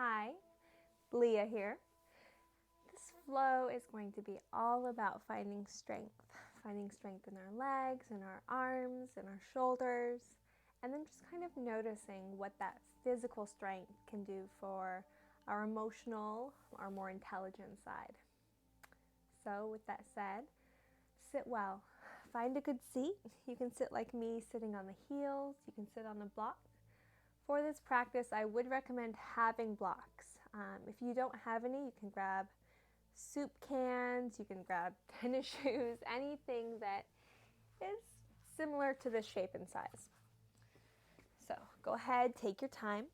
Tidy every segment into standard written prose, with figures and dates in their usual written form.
Hi, Leah here. This flow is going to be all about finding strength in our legs, in our arms, in our shoulders, and then just kind of noticing what that physical strength can do for our emotional, our more intelligent side. So with that said, sit well. Find a good seat. You can sit like me, sitting on the heels. You can sit on a block. For this practice, I would recommend having blocks. If you don't have any, you can grab soup cans, you can grab tennis shoes, anything that is similar to this shape and size. So go ahead, take your time,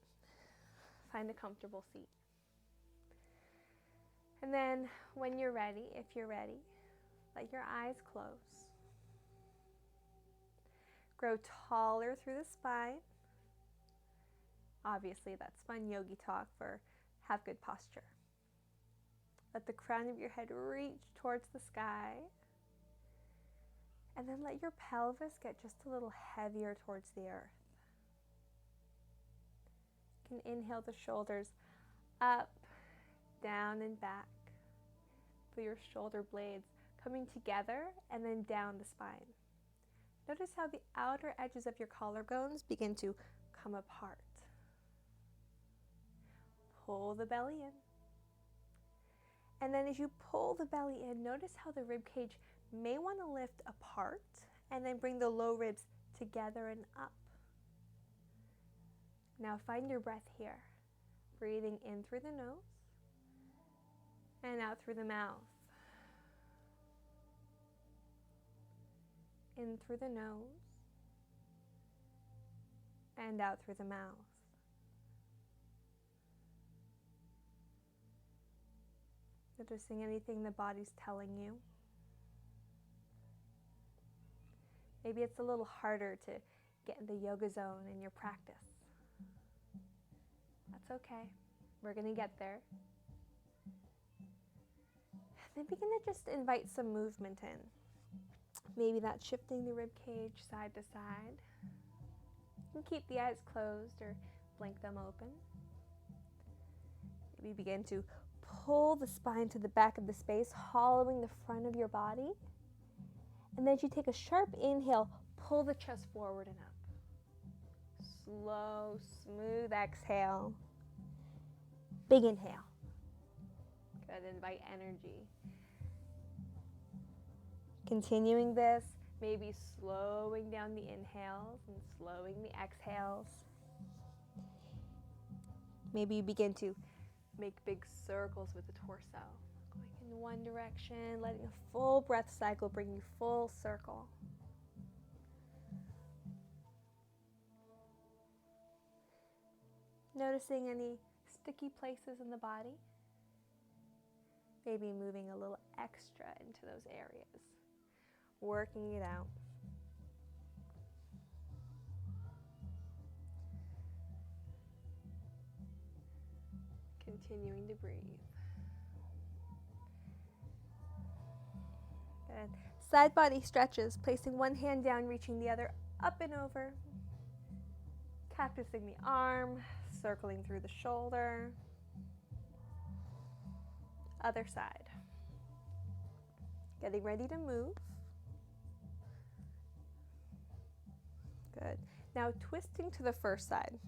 find a comfortable seat. And then when you're ready, if you're ready, let your eyes close. Grow taller through the spine. Obviously, that's fun yogi talk for have good posture. Let the crown of your head reach towards the sky. And then let your pelvis get just a little heavier towards the earth. You can inhale the shoulders up, down, and back. Feel your shoulder blades coming together and then down the spine. Notice how the outer edges of your collarbones begin to come apart. Pull the belly in. And then as you pull the belly in, notice how the rib cage may want to lift apart and then bring the low ribs together and up. Now find your breath here. Breathing in through the nose and out through the mouth. In through the nose and out through the mouth. Noticing anything the body's telling you. Maybe it's a little harder to get in the yoga zone in your practice. That's okay. We're going to get there. Then begin to just invite some movement in. Maybe that's shifting the rib cage side to side. You can keep the eyes closed or blink them open. Maybe begin to pull the spine to the back of the space, hollowing the front of your body. And then as you take a sharp inhale, pull the chest forward and up. Slow, smooth exhale. Big inhale. Good, invite energy. Continuing this, maybe slowing down the inhales and slowing the exhales. Maybe you begin to make big circles with the torso. Going in one direction, letting a full breath cycle bring you full circle. Noticing any sticky places in the body. Maybe moving a little extra into those areas. Working it out. Continuing to breathe. Good. Side body stretches, placing one hand down, reaching the other up and over. Cactusing the arm, circling through the shoulder. Other side. Getting ready to move. Good. Now twisting to the first side.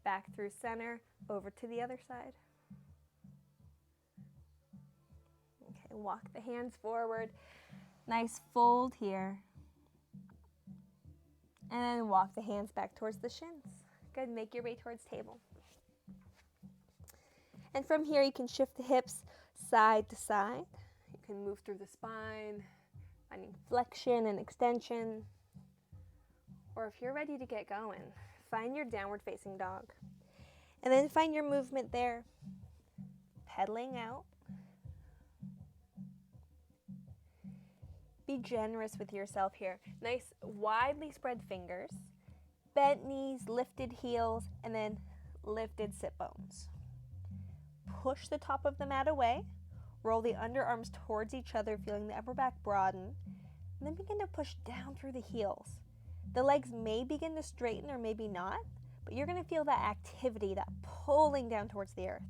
Back through center, over to the other side. Okay, walk the hands forward. Nice fold here. And then walk the hands back towards the shins. Good, make your way towards table. And from here you can shift the hips side to side. You can move through the spine, finding flexion and extension. Or if you're ready to get going, find your downward facing dog. And then find your movement there. Pedaling out. Be generous with yourself here. Nice widely spread fingers, bent knees, lifted heels, and then lifted sit bones. Push the top of the mat away. Roll the underarms towards each other, feeling the upper back broaden. And then begin to push down through the heels. The legs may begin to straighten or maybe not, but you're going to feel that activity, that pulling down towards the earth.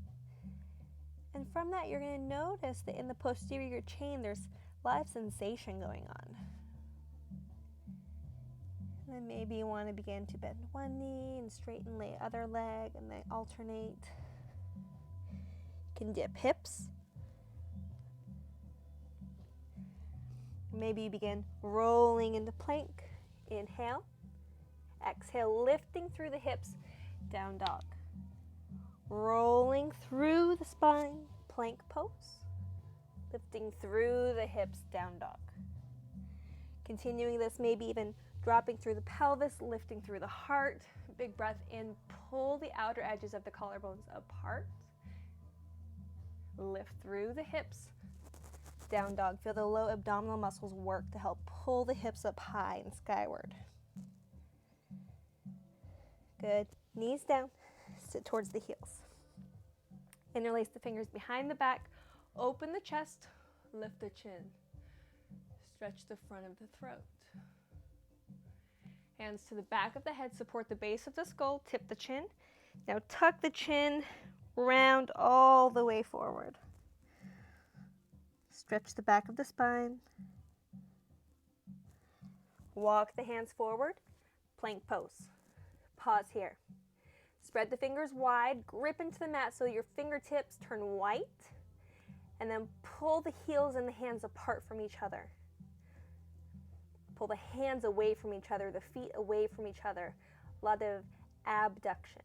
And from that, you're going to notice that in the posterior chain, there's a lot of sensation going on. And then maybe you want to begin to bend one knee and straighten the other leg, and then alternate. You can dip hips. Maybe you begin rolling into plank. Inhale. Exhale, lifting through the hips, down dog. Rolling through the spine, plank pose. Lifting through the hips, down dog. Continuing this, maybe even dropping through the pelvis, lifting through the heart. Big breath in, pull the outer edges of the collarbones apart. Lift through the hips, down dog. Feel the low abdominal muscles work to help pull the hips up high and skyward. Good. Knees down, sit towards the heels. Interlace the fingers behind the back, open the chest, lift the chin. Stretch the front of the throat. Hands to the back of the head, support the base of the skull, tip the chin. Now tuck the chin, round all the way forward. Stretch the back of the spine. Walk the hands forward, plank pose. Pause here. Spread the fingers wide, grip into the mat so your fingertips turn white, and then pull the heels and the hands apart from each other. Pull the hands away from each other, the feet away from each other. A lot of abduction.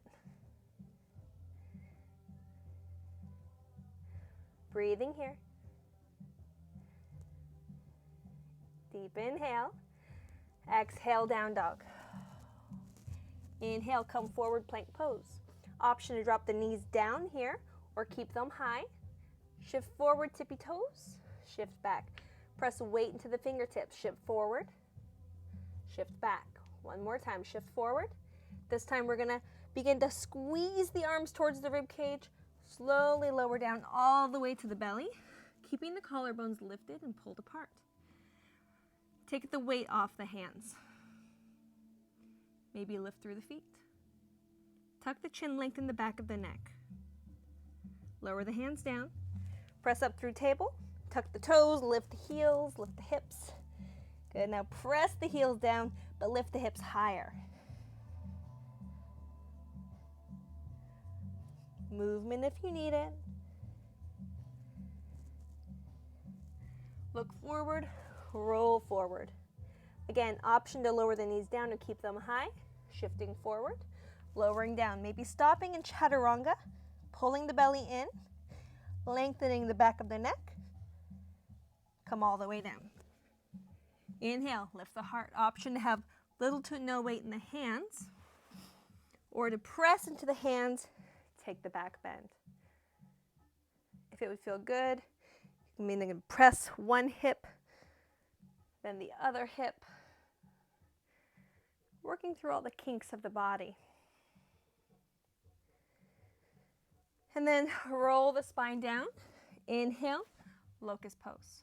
Breathing here. Deep inhale. Exhale, down dog. Inhale, come forward, plank pose. Option to drop the knees down here or keep them high. Shift forward, tippy toes. Shift back. Press weight into the fingertips. Shift forward. Shift back. One more time. Shift forward. This time we're going to begin to squeeze the arms towards the rib cage. Slowly lower down all the way to the belly, keeping the collarbones lifted and pulled apart. Take the weight off the hands. Maybe lift through the feet. Tuck the chin, lengthen the back of the neck. Lower the hands down. Press up through table. Tuck the toes, lift the heels, lift the hips. Good, now press the heels down, but lift the hips higher. Movement if you need it. Look forward, roll forward. Again, option to lower the knees down or keep them high. Shifting forward, lowering down. Maybe stopping in chaturanga, pulling the belly in, lengthening the back of the neck. Come all the way down. Inhale, lift the heart. Option to have little to no weight in the hands, or to press into the hands, take the back bend. If it would feel good, you can press one hip, then the other hip, working through all the kinks of the body. And then roll the spine down. Inhale, locust pose.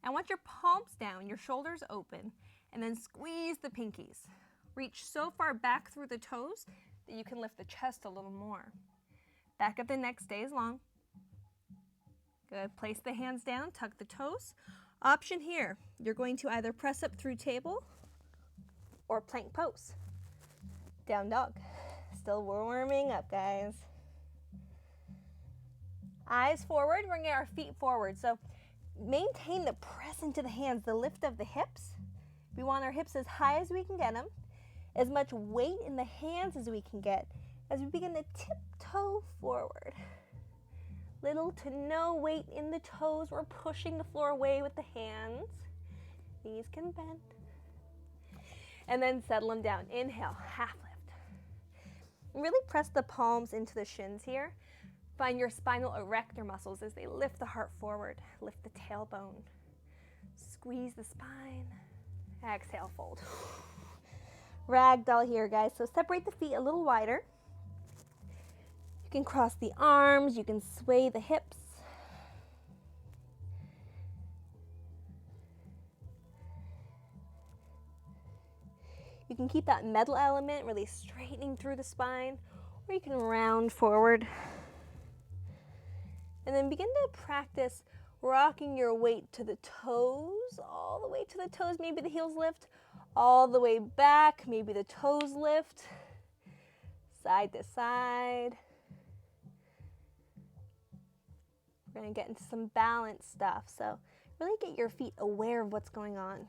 I want your palms down, your shoulders open, and then squeeze the pinkies. Reach so far back through the toes that you can lift the chest a little more. Back of the neck stays long. Good. Place the hands down, tuck the toes. Option here, you're going to either press up through table or plank pose. Down dog. Still warming up, guys. Eyes forward, we're going to get our feet forward. So maintain the press into the hands, the lift of the hips. We want our hips as high as we can get them, as much weight in the hands as we can get, as we begin to tiptoe forward. Little to no weight in the toes. We're pushing the floor away with the hands. Knees can bend. And then settle them down. Inhale, half lift. Really press the palms into the shins here. Find your spinal erector muscles as they lift the heart forward. Lift the tailbone. Squeeze the spine. Exhale, fold. Ragdoll here, guys. So separate the feet a little wider. You can cross the arms. You can sway the hips. You can keep that middle element really straightening through the spine, or you can round forward. And then begin to practice rocking your weight to the toes, all the way to the toes. Maybe the heels lift all the way back. Maybe the toes lift side to side. We're going to get into some balance stuff. So really get your feet aware of what's going on.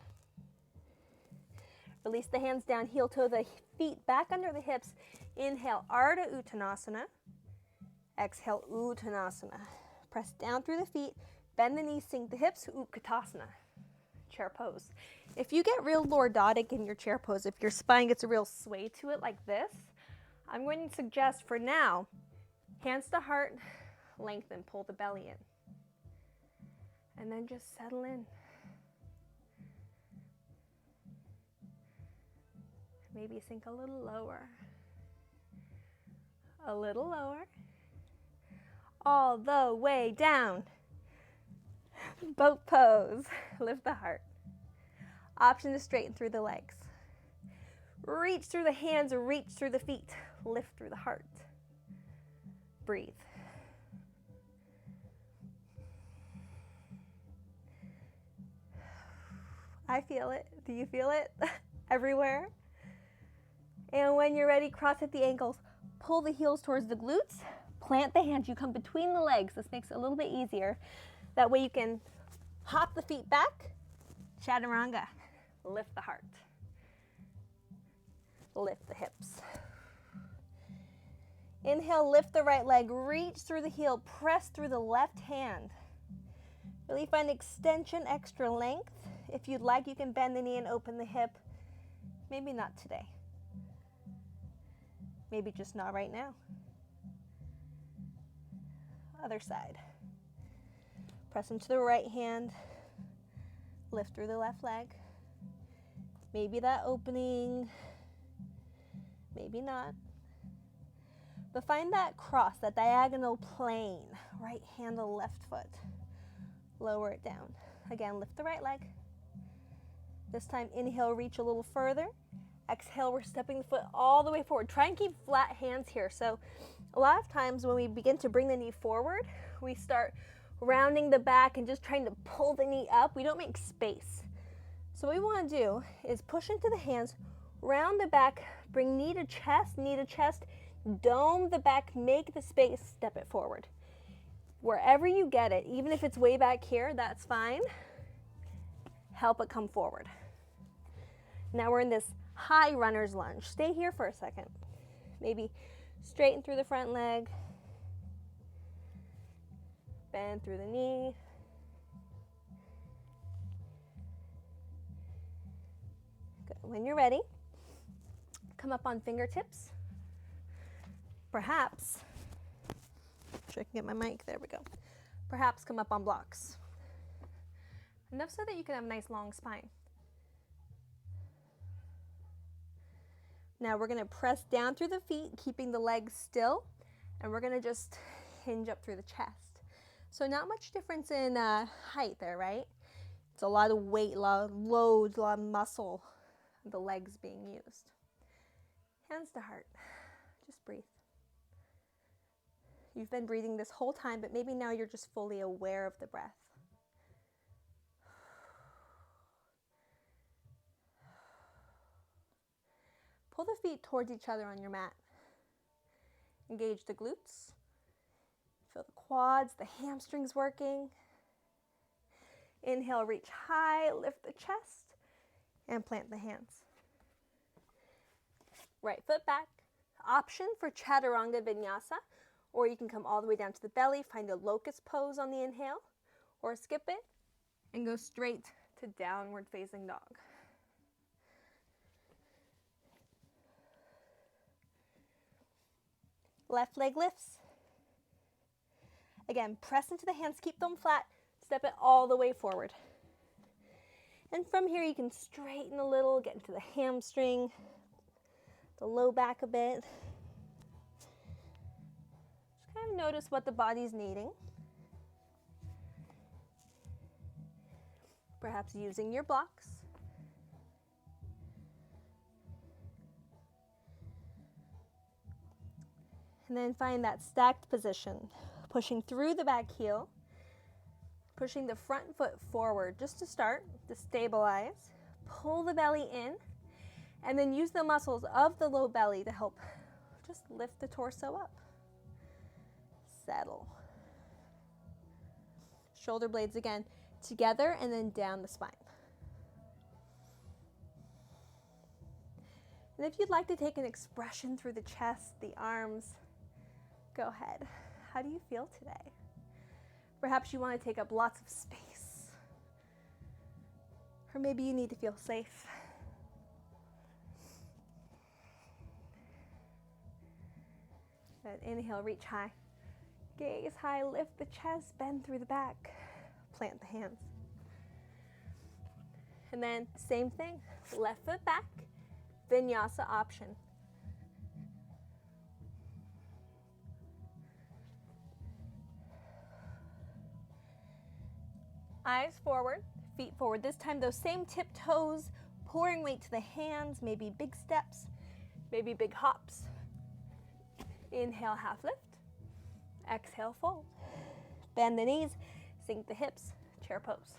Release the hands down, heel toe the feet back under the hips. Inhale, Ardha Uttanasana. Exhale, Uttanasana. Press down through the feet, bend the knees, sink the hips, Utkatasana, chair pose. If you get real lordotic in your chair pose, if your spine gets a real sway to it like this, I'm going to suggest for now, hands to heart, lengthen, pull the belly in. And then just settle in. Maybe sink a little lower. A little lower. All the way down. Boat pose. Lift the heart. Option to straighten through the legs. Reach through the hands, reach through the feet. Lift through the heart. Breathe. I feel it. Do you feel it? Everywhere. And when you're ready, cross at the ankles. Pull the heels towards the glutes. Plant the hands. You come between the legs. This makes it a little bit easier. That way you can hop the feet back. Chaturanga. Lift the heart. Lift the hips. Inhale, lift the right leg. Reach through the heel. Press through the left hand. Really find extension, extra length. If you'd like, you can bend the knee and open the hip. Maybe not today. Maybe just not right now. Other side. Press into the right hand. Lift through the left leg. Maybe that opening. Maybe not. But find that cross, that diagonal plane. Right hand to left foot. Lower it down. Again, lift the right leg. This time, inhale, reach a little further. Exhale, we're stepping the foot all the way forward. Try and keep flat hands here. So a lot of times when we begin to bring the knee forward, we start rounding the back and just trying to pull the knee up. We don't make space. So what we want to do is push into the hands, round the back, bring knee to chest, dome the back, make the space, step it forward. Wherever you get it, even if it's way back here, that's fine. Help it come forward. Now we're in this high runner's lunge. Stay here for a second. Maybe straighten through the front leg. Bend through the knee. Good. When you're ready, come up on fingertips. Perhaps, sure I can get my mic, there we go. Perhaps come up on blocks. Enough so that you can have a nice long spine. Now we're going to press down through the feet, keeping the legs still, and we're going to just hinge up through the chest. So not much difference in height there, right? It's a lot of weight, a lot of load, a lot of muscle, the legs being used. Hands to heart. Just breathe. You've been breathing this whole time, but maybe now you're just fully aware of the breath. Pull the feet towards each other on your mat. Engage the glutes. Feel the quads, the hamstrings working. Inhale, reach high, lift the chest, and plant the hands. Right foot back. Option for Chaturanga Vinyasa, or you can come all the way down to the belly, find a locust pose on the inhale, or skip it and go straight to downward facing dog. Left leg lifts. Again, press into the hands, keep them flat, step it all the way forward. And from here you can straighten a little, get into the hamstring, the low back a bit. Just kind of notice what the body's needing. Perhaps using your blocks. And then find that stacked position, pushing through the back heel, pushing the front foot forward just to start, to stabilize. Pull the belly in, and then use the muscles of the low belly to help just lift the torso up. Settle. Shoulder blades again together and then down the spine. And if you'd like to take an expression through the chest, the arms, go ahead. How do you feel today? Perhaps you want to take up lots of space. Or maybe you need to feel safe. Then inhale, reach high. Gaze high, lift the chest, bend through the back. Plant the hands. And then same thing, left foot back, vinyasa option. Eyes forward, feet forward. This time those same tip toes, pouring weight to the hands, maybe big steps, maybe big hops. Inhale, half lift. Exhale, fold. Bend the knees, sink the hips, chair pose.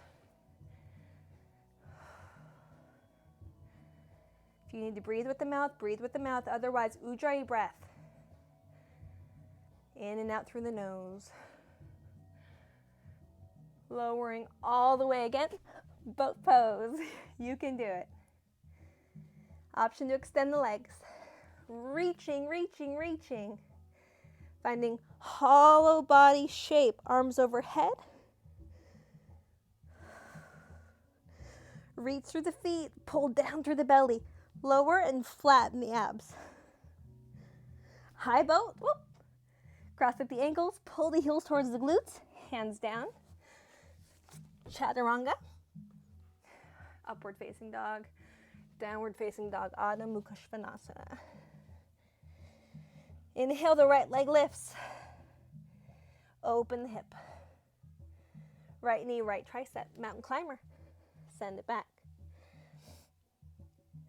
If you need to breathe with the mouth, breathe with the mouth. Otherwise, Ujjayi breath. In and out through the nose. Lowering all the way again, boat pose. You can do it. Option to extend the legs. Reaching, reaching, reaching. Finding hollow body shape, arms overhead. Reach through the feet, pull down through the belly. Lower and flatten the abs. High boat, whoop. Cross at the ankles, pull the heels towards the glutes, hands down. Chaturanga. Upward facing dog, downward facing dog, Adho Mukha Svanasana. Inhale, the right leg lifts. Open the hip. Right knee, right tricep, mountain climber. Send it back.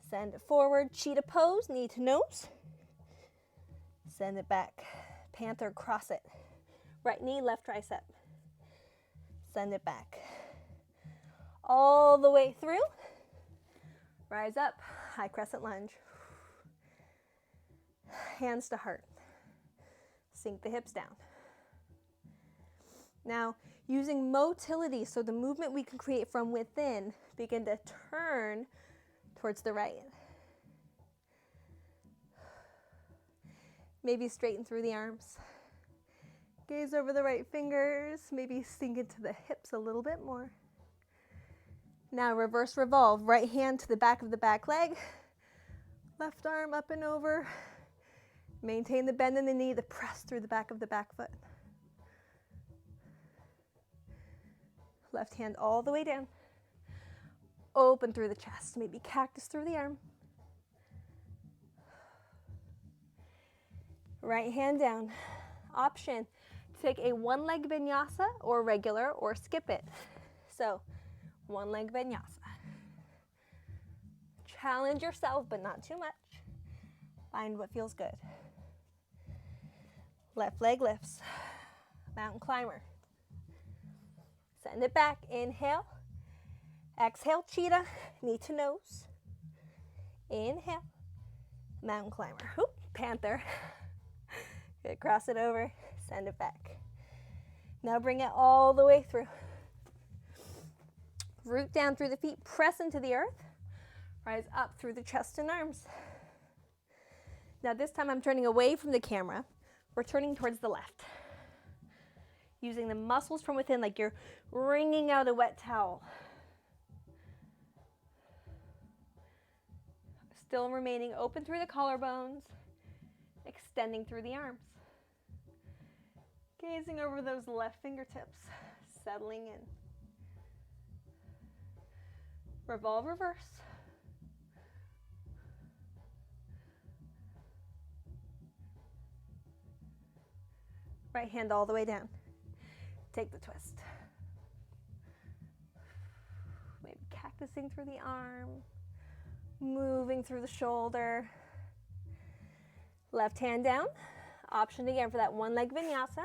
Send it forward, cheetah pose, knee to nose. Send it back. Panther, cross it. Right knee, left tricep. Send it back. All the way through. Rise up, high crescent lunge. Hands to heart. Sink the hips down. Now, using motility, so the movement we can create from within, begin to turn towards the right. Maybe straighten through the arms. Gaze over the right fingers, maybe sink into the hips a little bit more. Now reverse revolve, right hand to the back of the back leg, left arm up and over. Maintain the bend in the knee, the press through the back of the back foot. Left hand all the way down. Open through the chest, maybe cactus through the arm. Right hand down. Option, take a one-leg vinyasa or regular or skip it. So, one-leg vinyasa. Challenge yourself, but not too much. Find what feels good. Left leg lifts. Mountain climber. Send it back. Inhale. Exhale, cheetah. Knee to nose. Inhale. Mountain climber. Whoop. Panther. Good. Cross it over. Send it back. Now bring it all the way through. Root down through the feet. Press into the earth. Rise up through the chest and arms. Now this time I'm turning away from the camera. We're turning towards the left. Using the muscles from within like you're wringing out a wet towel. Still remaining open through the collarbones, extending through the arms. Gazing over those left fingertips, settling in. Revolve, reverse. Right hand all the way down. Take the twist. Maybe cactusing through the arm, moving through the shoulder. Left hand down, Option again for that one leg vinyasa.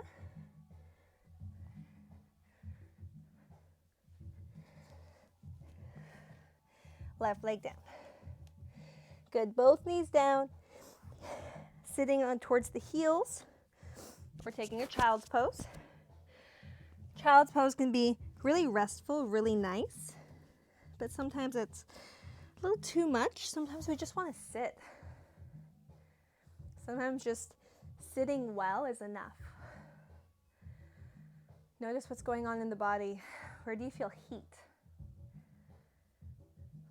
Left leg down. Good, both knees down. Sitting on towards the heels. We're taking a child's pose. Child's pose can be really restful, really nice, but sometimes it's a little too much. Sometimes we just want to sit. Sometimes just sitting well is enough. Notice what's going on in the body. Where do you feel heat?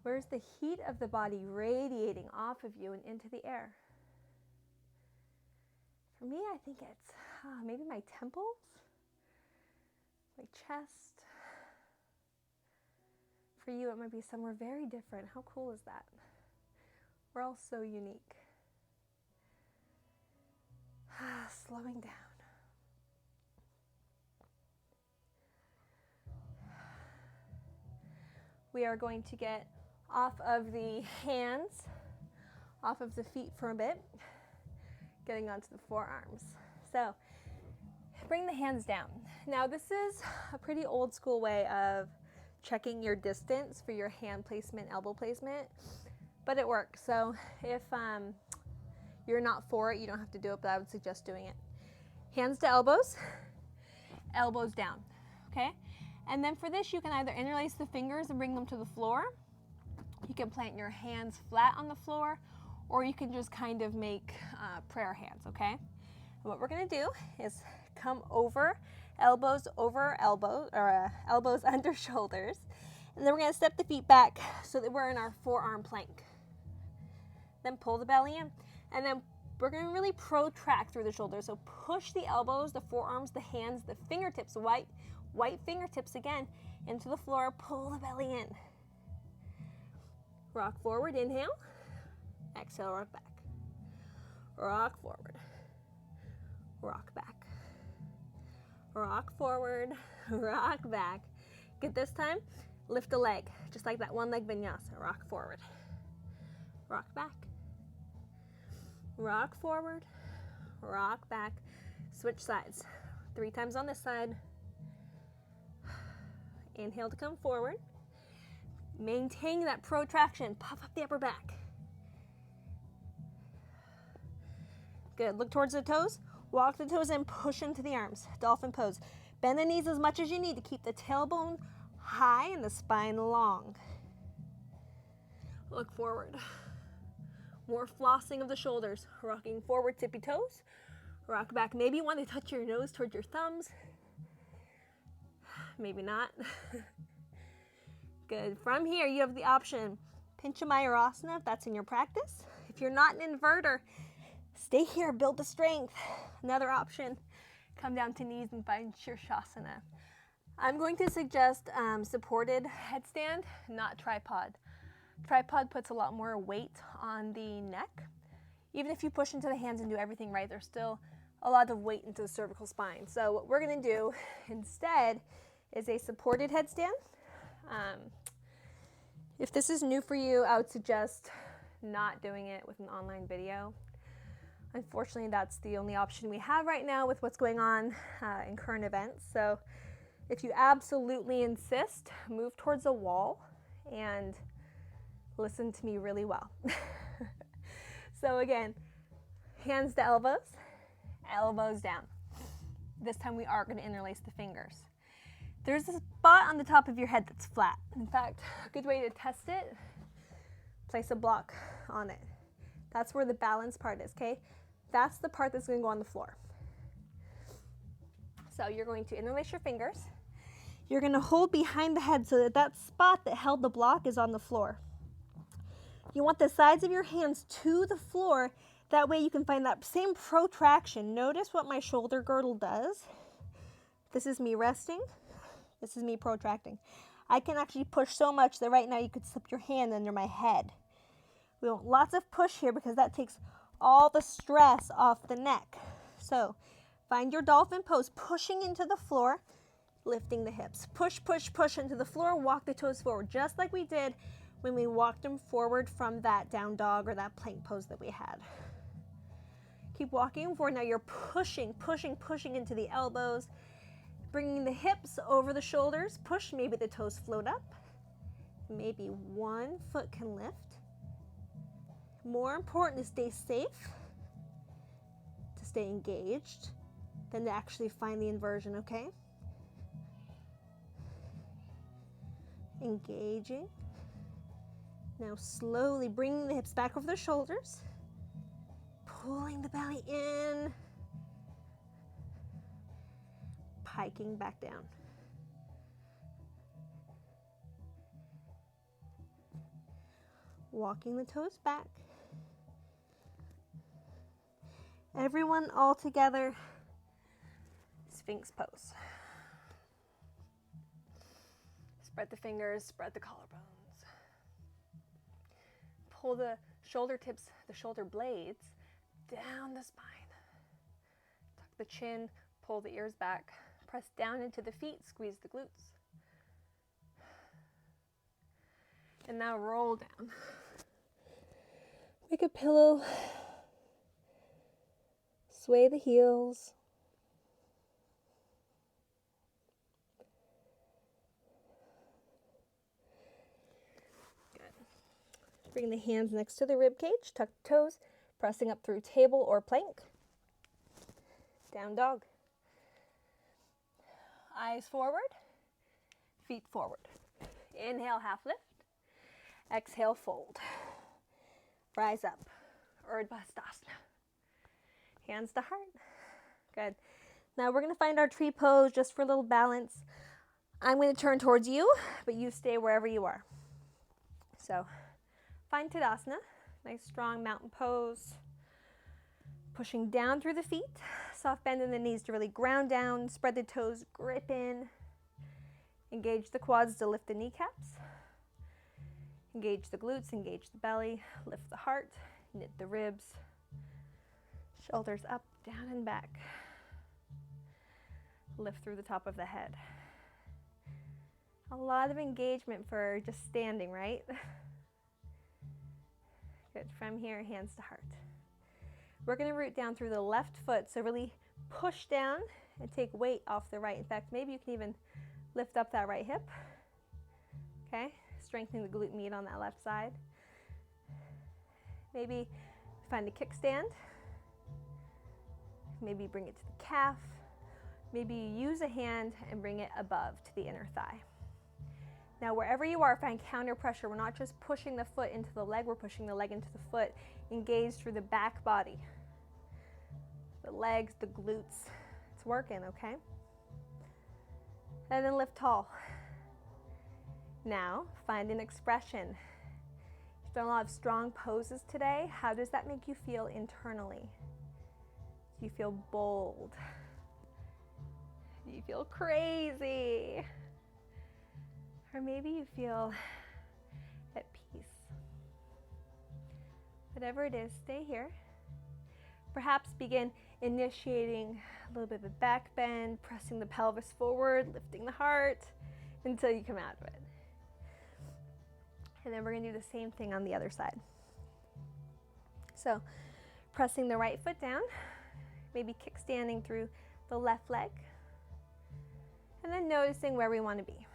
Where's the heat of the body radiating off of you and into the air? For me, I think it's maybe my temples, my chest. For you, it might be somewhere very different. How cool is that? We're all so unique. Slowing down. We are going to get off of the hands, off of the feet for a bit, getting onto the forearms. So bring the hands down. Now this is a pretty old school way of checking your distance for your hand placement, elbow placement, but it works. So if you're not for it, you don't have to do it, but I would suggest doing it. Hands to elbows, elbows down, okay? And then for this, you can either interlace the fingers and bring them to the floor. You can plant your hands flat on the floor, or you can just kind of make prayer hands, okay? And what we're gonna do is come over elbows, or elbows under shoulders. And then we're gonna step the feet back so that we're in our forearm plank. Then pull the belly in. And then we're gonna really protract through the shoulders. So push the elbows, the forearms, the hands, the fingertips, white fingertips again, into the floor, pull the belly in. Rock forward, inhale. Exhale, rock back. Rock forward. Rock back. Rock forward, rock back. Good, this time, lift a leg, just like that one leg vinyasa. Rock forward. Rock back. Rock forward. Rock back. Switch sides. 3 times on this side. Inhale to come forward. Maintain that protraction. Puff up the upper back. Good. Look towards the toes. Walk the toes in, push into the arms. Dolphin pose. Bend the knees as much as you need to keep the tailbone high and the spine long. Look forward. More flossing of the shoulders. Rocking forward, tippy toes. Rock back. Maybe you want to touch your nose towards your thumbs. Maybe not. Good. From here, you have the option Pincha Mayurasana if that's in your practice. If you're not an inverter, stay here, build the strength. Another option, come down to knees and find Shirshasana. I'm going to suggest supported headstand, not tripod. Tripod puts a lot more weight on the neck. Even if you push into the hands and do everything right, there's still a lot of weight into the cervical spine. So what we're gonna do instead is a supported headstand. If this is new for you, I would suggest not doing it with an online video. Unfortunately, that's the only option we have right now with what's going on in current events. So if you absolutely insist, move towards a wall and listen to me really well. So again, hands to elbows, elbows down. This time we are going to interlace the fingers. There's a spot on the top of your head that's flat. In fact, a good way to test it, place a block on it. That's where the balance part is, okay? That's the part that's going to go on the floor. So you're going to interlace your fingers. You're going to hold behind the head so that that spot that held the block is on the floor. You want the sides of your hands to the floor. That way you can find that same protraction. Notice what my shoulder girdle does. This is me resting. This is me protracting. I can actually push so much that right now you could slip your hand under my head. We want lots of push here because that takes all the stress off the neck. So find your dolphin pose, pushing into the floor, lifting the hips. Push, push, push into the floor, walk the toes forward, just like we did when we walked them forward from that down dog or that plank pose that we had. Keep walking forward. Now you're pushing, pushing, pushing into the elbows, bringing the hips over the shoulders. Push, maybe the toes float up. Maybe one foot can lift. More important to stay safe, to stay engaged, than to actually find the inversion, okay? Engaging. Now slowly bringing the hips back over the shoulders, pulling the belly in, hiking back down. Walking the toes back. Everyone all together, Sphinx pose. Spread the fingers, spread the collarbones. Pull the shoulder tips, the shoulder blades down the spine. Tuck the chin, pull the ears back. Press down into the feet, squeeze the glutes. And now roll down. Make a pillow. Sway the heels. Good. Bring the hands next to the rib cage, tuck the toes, pressing up through table or plank. Down dog. Eyes forward, feet forward. Inhale, half lift. Exhale, fold. Rise up, Urdhva Sthasana. Hands to heart. Good. Now we're going to find our tree pose just for a little balance. I'm going to turn towards you, but you stay wherever you are. So find Tadasana, nice strong mountain pose. Pushing down through the feet, soft bend in the knees to really ground down, spread the toes, grip in. Engage the quads to lift the kneecaps. Engage the glutes, engage the belly, lift the heart, knit the ribs. Shoulders up, down and back. Lift through the top of the head. A lot of engagement for just standing, right? Good. From here, hands to heart. We're going to root down through the left foot, so really push down and take weight off the right. In fact, maybe you can even lift up that right hip. Okay, strengthening the glute med on that left side. Maybe find a kickstand. Maybe bring it to the calf. Maybe you use a hand and bring it above to the inner thigh. Now wherever you are, find counter pressure. We're not just pushing the foot into the leg, we're pushing the leg into the foot. Engage through the back body. The legs, the glutes. It's working, okay? And then lift tall. Now, find an expression. You've done a lot of strong poses today. How does that make you feel internally? Do you feel bold? Do you feel crazy? Or maybe you feel at peace. Whatever it is, stay here. Perhaps begin initiating a little bit of a back bend, pressing the pelvis forward, lifting the heart until you come out of it. And then we're going to do the same thing on the other side. So, pressing the right foot down, maybe kickstanding through the left leg, and then noticing where we want to be.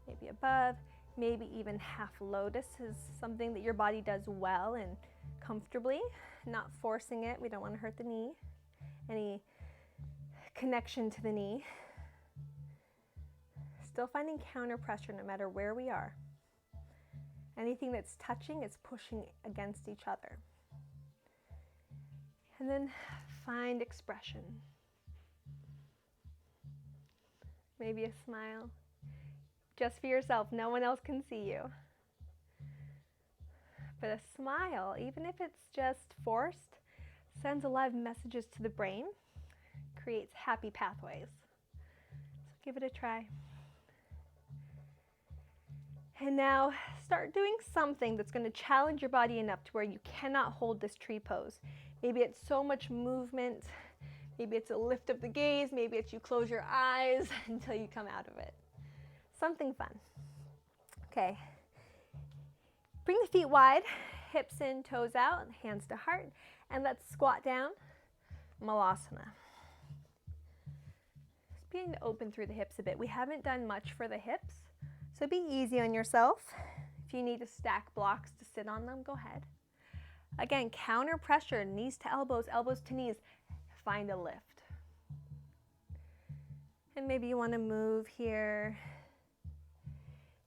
Maybe above, maybe even half lotus is something that your body does well and comfortably, not forcing it. We don't want to hurt the knee, any connection to the knee. Still finding counter pressure no matter where we are. Anything that's touching is pushing against each other. And then find expression. Maybe a smile. Just for yourself, no one else can see you. But a smile, even if it's just forced, sends a lot of messages to the brain, creates happy pathways. So give it a try. And now start doing something that's going to challenge your body enough to where you cannot hold this tree pose. Maybe it's so much movement, maybe it's a lift of the gaze, maybe it's you close your eyes until you come out of it. Something fun. Okay. Bring the feet wide, hips in, toes out, hands to heart, and let's squat down, Malasana. Just beginning to open through the hips a bit. We haven't done much for the hips, so be easy on yourself. If you need to stack blocks to sit on them, go ahead. Again, counter pressure, knees to elbows, elbows to knees. Find a lift. And maybe you want to move here.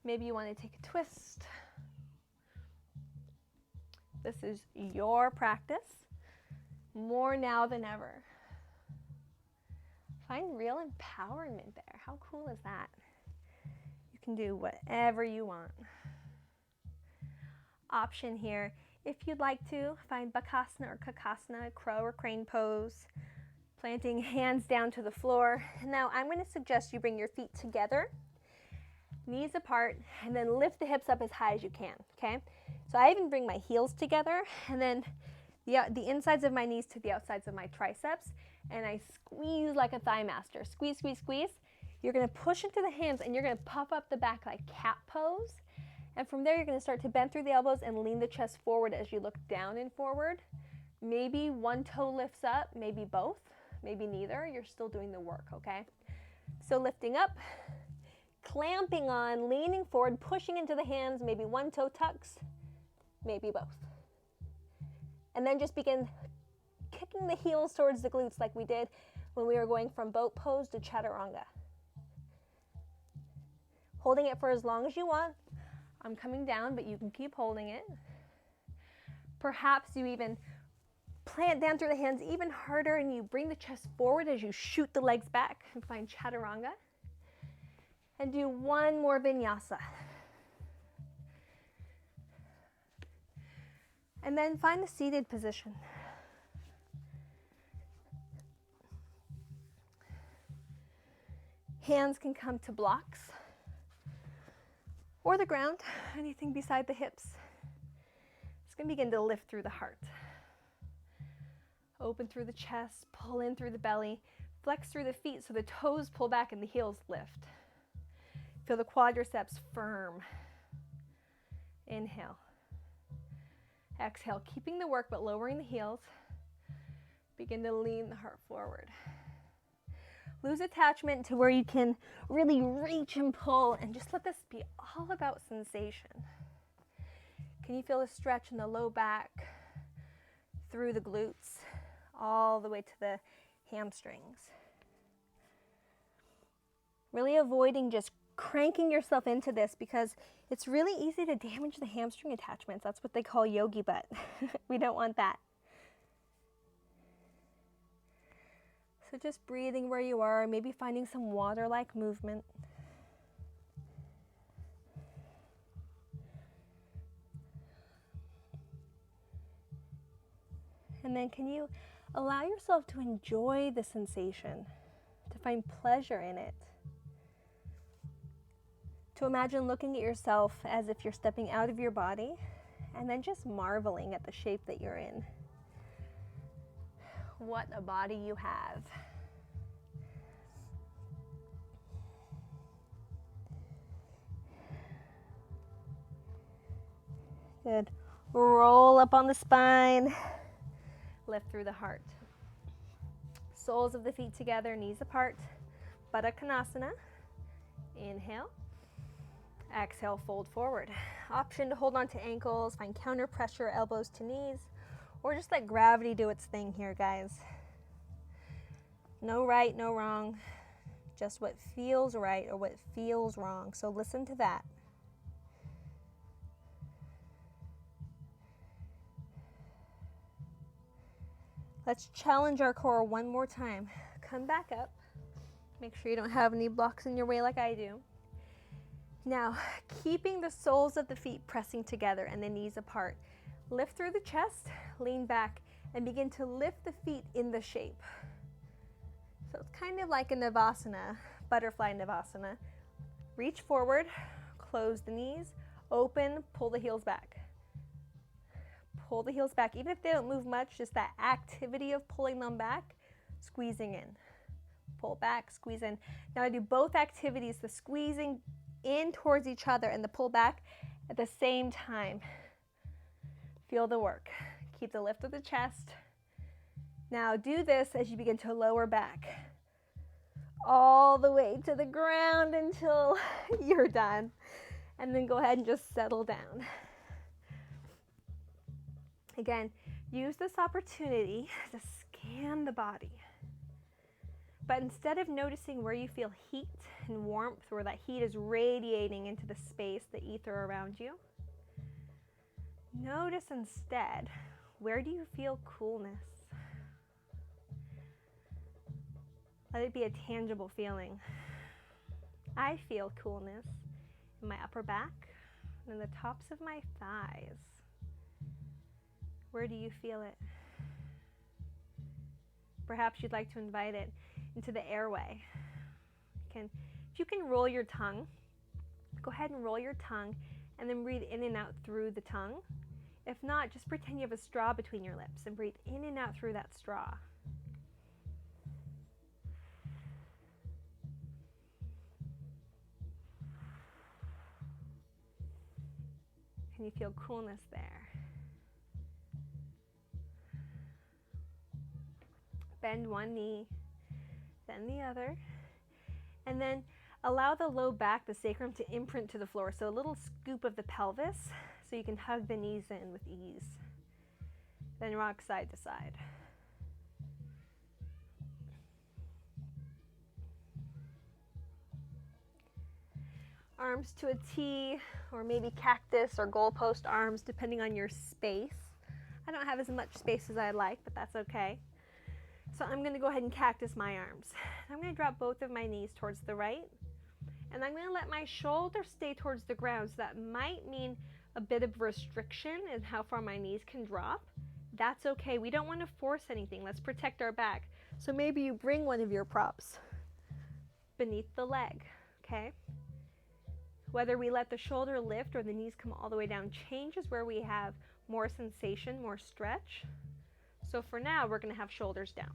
Maybe you want to take a twist. This is your practice, more now than ever. Find real empowerment there. How cool is that? You can do whatever you want. Option here, if you'd like to, find Bakasana or Kakasana, crow or crane pose, planting hands down to the floor. Now I'm going to suggest you bring your feet together, knees apart, and then lift the hips up as high as you can, okay? So I even bring my heels together, and then the insides of my knees to the outsides of my triceps, and I squeeze like a thigh master. Squeeze, squeeze, squeeze. You're going to push into the hands, and you're going to puff up the back like cat pose. And from there, you're going to start to bend through the elbows and lean the chest forward as you look down and forward. Maybe one toe lifts up, maybe both, maybe neither. You're still doing the work, okay? So lifting up, clamping on, leaning forward, pushing into the hands, maybe one toe tucks, maybe both. And then just begin kicking the heels towards the glutes like we did when we were going from boat pose to chaturanga. Holding it for as long as you want. I'm coming down, but you can keep holding it. Perhaps you even plant down through the hands even harder, and you bring the chest forward as you shoot the legs back and find chaturanga. And do one more vinyasa. And then find the seated position. Hands can come to blocks or the ground, anything beside the hips. It's going to begin to lift through the heart. Open through the chest, pull in through the belly, flex through the feet so the toes pull back and the heels lift. Feel the quadriceps firm. Inhale. Exhale, keeping the work but lowering the heels. Begin to lean the heart forward. Lose attachment to where you can really reach and pull, and just let this be all about sensation. Can you feel the stretch in the low back, through the glutes, all the way to the hamstrings? Really avoiding just cranking yourself into this, because it's really easy to damage the hamstring attachments. That's what they call yogi butt. We don't want that. So just breathing where you are, maybe finding some water-like movement. And then can you allow yourself to enjoy the sensation, to find pleasure in it? To imagine looking at yourself as if you're stepping out of your body and then just marveling at the shape that you're in. What a body you have. Good. Roll up on the spine. Lift through the heart. Soles of the feet together, knees apart. Baddha Konasana. Inhale. Exhale, fold forward. Option to hold on to ankles, find counter pressure, elbows to knees, or just let gravity do its thing here, guys. No right, no wrong. Just what feels right or what feels wrong. So listen to that. Let's challenge our core one more time. Come back up. Make sure you don't have any blocks in your way like I do. Now, keeping the soles of the feet pressing together and the knees apart. Lift through the chest, lean back, and begin to lift the feet in the shape. So it's kind of like a Navasana, butterfly Navasana. Reach forward, close the knees, open, pull the heels back. Pull the heels back. Even if they don't move much, just that activity of pulling them back, squeezing in. Pull back, squeeze in. Now I do both activities, the squeezing in towards each other and the pull back at the same time. Feel the work. Keep the lift of the chest. Now do this as you begin to lower back all the way to the ground until you're done. And then go ahead and just settle down. Again, use this opportunity to scan the body. But instead of noticing where you feel heat and warmth, where that heat is radiating into the space, the ether around you, notice instead, where do you feel coolness? Let it be a tangible feeling. I feel coolness in my upper back and the tops of my thighs. Where do you feel it? Perhaps you'd like to invite it into the airway. If you can roll your tongue, go ahead and roll your tongue and then breathe in and out through the tongue. If not, just pretend you have a straw between your lips and breathe in and out through that straw. Can you feel coolness there? Bend one knee, then the other, and then allow the low back, the sacrum, to imprint to the floor. So a little scoop of the pelvis so you can hug the knees in with ease. Then rock side to side. Arms to a T, or maybe cactus or goalpost arms, depending on your space. I don't have as much space as I'd like, but that's okay. So I'm going to go ahead and cactus my arms. I'm going to drop both of my knees towards the right, and I'm going to let my shoulders stay towards the ground. So that might mean a bit of restriction in how far my knees can drop. That's okay. We don't want to force anything. Let's protect our back. So maybe you bring one of your props beneath the leg, okay? Whether we let the shoulder lift or the knees come all the way down changes where we have more sensation, more stretch. So for now, we're going to have shoulders down.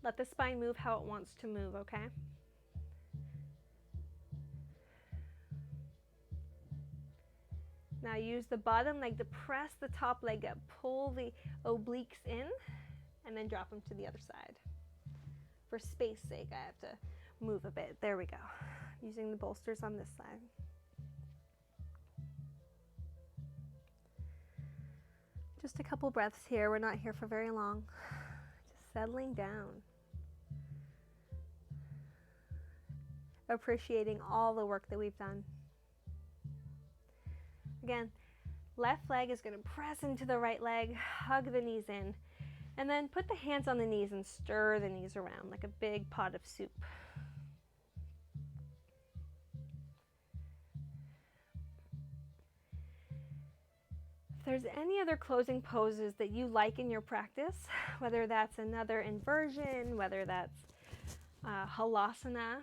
Let the spine move how it wants to move, okay? Now use the bottom leg to press the top leg up, pull the obliques in, and then drop them to the other side. For space's sake, I have to move a bit. There we go. Using the bolsters on this side. Just a couple breaths here. We're not here for very long. Just settling down. Appreciating all the work that we've done. Again, left leg is going to press into the right leg, hug the knees in, and then put the hands on the knees and stir the knees around like a big pot of soup. If there's any other closing poses that you like in your practice, whether that's another inversion, whether that's halasana,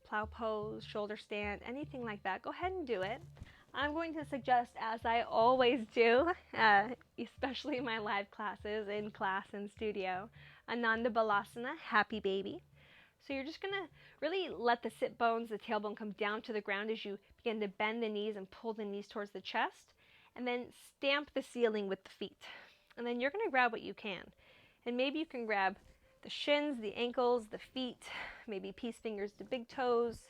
plow pose, shoulder stand, anything like that, go ahead and do it. I'm going to suggest, as I always do, especially in my live classes, in class and studio, Ananda Balasana, happy baby. So you're just going to really let the sit bones, the tailbone come down to the ground as you begin to bend the knees and pull the knees towards the chest, and then stamp the ceiling with the feet. And then you're going to grab what you can. And maybe you can grab the shins, the ankles, the feet, maybe peace fingers to big toes.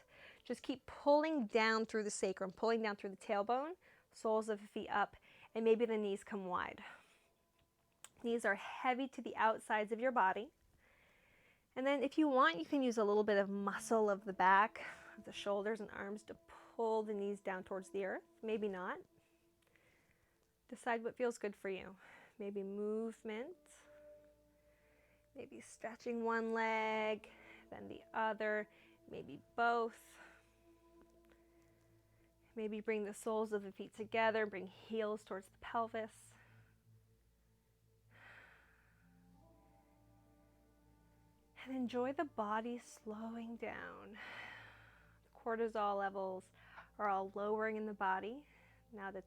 Just keep pulling down through the sacrum, pulling down through the tailbone, soles of the feet up, and maybe the knees come wide. Knees are heavy to the outsides of your body. And then if you want, you can use a little bit of muscle of the back, of the shoulders and arms to pull the knees down towards the earth. Maybe not. Decide what feels good for you. Maybe movement, maybe stretching one leg, then the other, maybe both. Maybe bring the soles of the feet together, bring heels towards the pelvis. And enjoy the body slowing down. The cortisol levels are all lowering in the body now that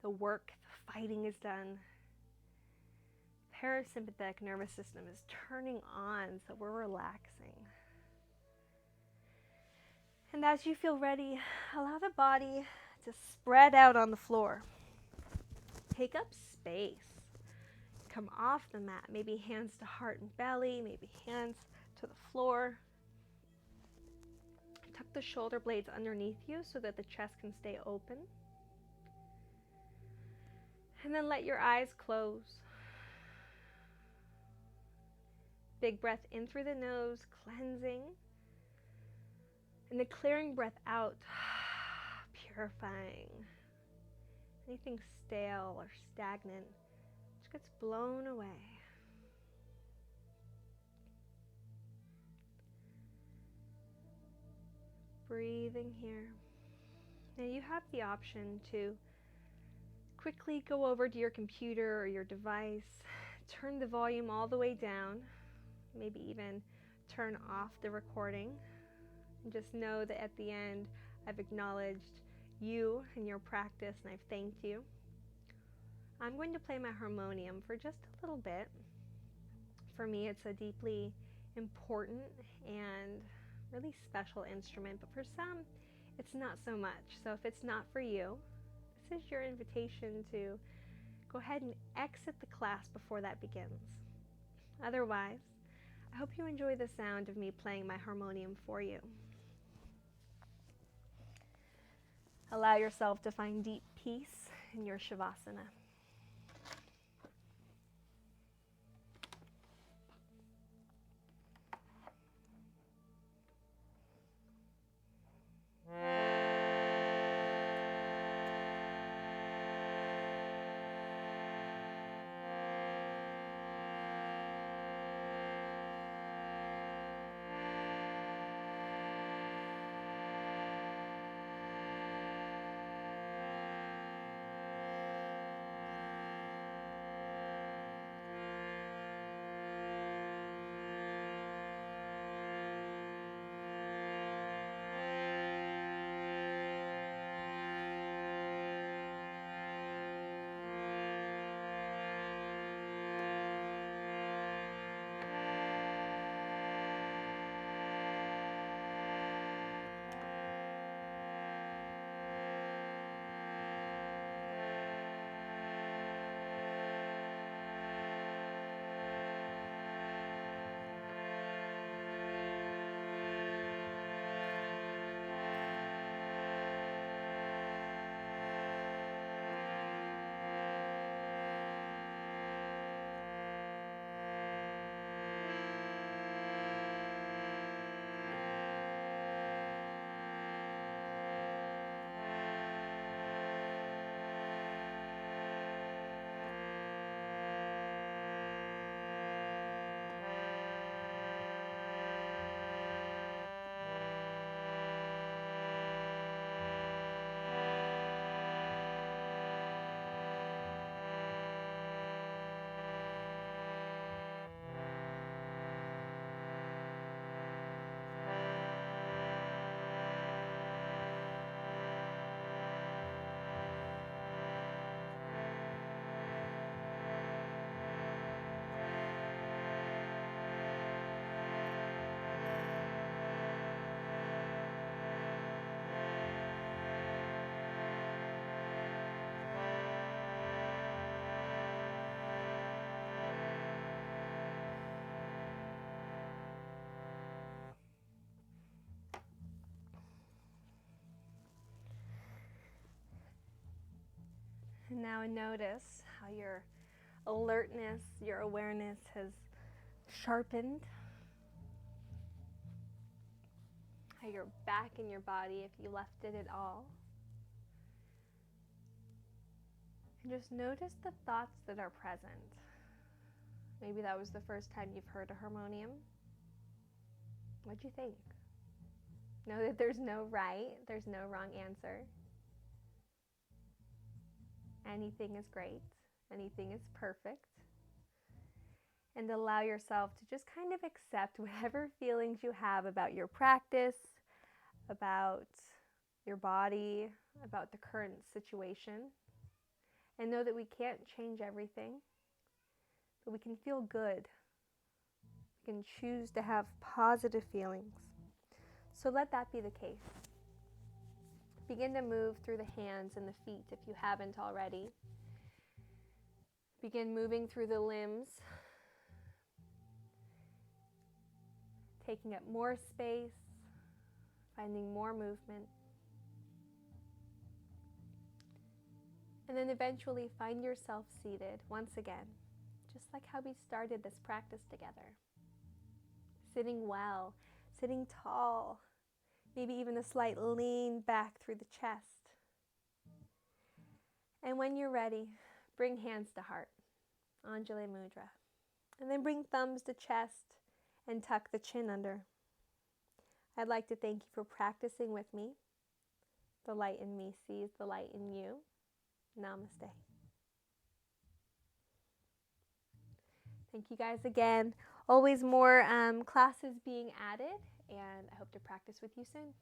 the work, the fighting is done. Parasympathetic nervous system is turning on, so we're relaxing. And as you feel ready, allow the body to spread out on the floor. take up space. Come off the mat, maybe hands to heart and belly, maybe hands to the floor. Tuck the shoulder blades underneath you so that the chest can stay open. And then let your eyes close. Big breath in through the nose, cleansing. And the clearing breath out, purifying. Anything stale or stagnant just gets blown away. Breathing here. Now you have the option to quickly go over to your computer or your device, turn the volume all the way down, maybe even turn off the recording, and just know that at the end I've acknowledged you and your practice and I've thanked you. I'm going to play my harmonium for just a little bit. For me, it's a deeply important and really special instrument, but for some, it's not so much. So if it's not for you, this is your invitation to go ahead and exit the class before that begins. Otherwise, I hope you enjoy the sound of me playing my harmonium for you. Allow yourself to find deep peace in your Shavasana. And now notice how your alertness, your awareness has sharpened. How you're back in your body if you left it at all. And just notice the thoughts that are present. Maybe that was the first time you've heard a harmonium. What'd you think? Know that there's no right, there's no wrong answer. Anything is great. Anything is perfect. And allow yourself to just kind of accept whatever feelings you have about your practice, about your body, about the current situation. And know that we can't change everything, but we can feel good. We can choose to have positive feelings. So let that be the case. Begin to move through the hands and the feet if you haven't already. Begin moving through the limbs, taking up more space, finding more movement. And then eventually find yourself seated once again, just like how we started this practice together. Sitting well, sitting tall, maybe even a slight lean back through the chest. And when you're ready, bring hands to heart, Anjali Mudra. And then bring thumbs to chest and tuck the chin under. I'd like to thank you for practicing with me. The light in me sees the light in you. Namaste. Thank you guys again. Always more classes being added, and I hope to practice with you soon.